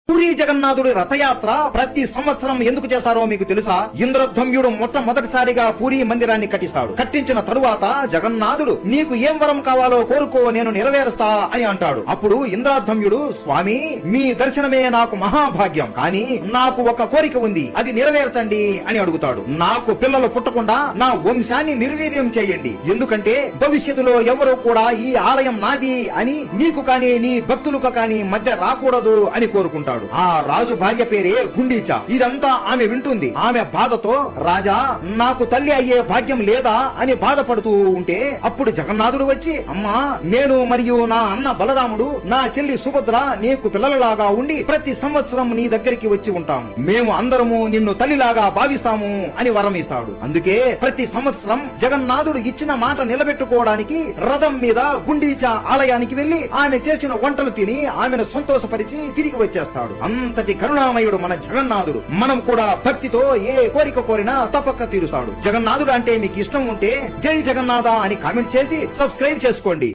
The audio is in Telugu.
పూరీ జగన్నాథుడి రథయాత్ర ప్రతి సంవత్సరం ఎందుకు చేశారో మీకు తెలుసా? ఇంద్రధ్వమ్యుడు మొట్టమొదటిసారిగా పూరీ మందిరాన్ని కట్టిస్తాడు. కట్టించిన తరువాత జగన్నాథుడు నీకు ఏం వరం కావాలో కోరుకో, నేను నెరవేరుస్తా అని అంటాడు. అప్పుడు ఇంద్రధ్వమ్యుడు, స్వామి మీ దర్శనమే నాకు మహాభాగ్యం, కానీ నాకు ఒక కోరిక ఉంది, అది నెరవేర్చండి అని అడుగుతాడు. నాకు పిల్లలు పుట్టకుండా నా వంశాన్ని నిర్వీర్యం చేయండి, ఎందుకంటే భవిష్యత్తులో ఎవరు కూడా ఈ ఆలయం నాది అని నీకు కానీ నీ భక్తులకు కానీ మధ్య రాకూడదు అని కోరుకుంటాడు. ఆ రాజు భార్య పేరే గుండీచా. ఇదంతా ఆమె వింటుంది. ఆమె బాధతో, రాజా నాకు తల్లి అయ్యే భాగ్యం లేదా అని బాధపడుతూ ఉంటే అప్పుడు జగన్నాథుడు వచ్చి, అమ్మా నేను మరియు నా అన్న బలరాముడు, నా చెల్లి సుభద్ర నీకు పిల్లలలాగా ఉండి ప్రతి సంవత్సరం నీ దగ్గరికి వచ్చి ఉంటాము. మేము అందరము నిన్ను తల్లిలాగా భావిస్తాము అని వరం ఇస్తాడు. అందుకే ప్రతి సంవత్సరం జగన్నాథుడు ఇచ్చిన మాట నిలబెట్టుకోవడానికి రథం మీద గుండీచా ఆలయానికి వెళ్లి ఆమె చేసిన వంటలు తిని ఆమెను సంతోషపరిచి తిరిగి వచ్చేస్తాడు. అంతటి కరుణామయుడు మన జగన్నాథుడు. మనం కూడా భక్తితో ఏ కోరిక కోరినా తప్పక తీరుస్తాడు. జగన్నాథుడు అంటే మీకు ఇష్టం ఉంటే జై జగన్నాథ అని కామెంట్ చేసి సబ్స్క్రైబ్ చేసుకోండి.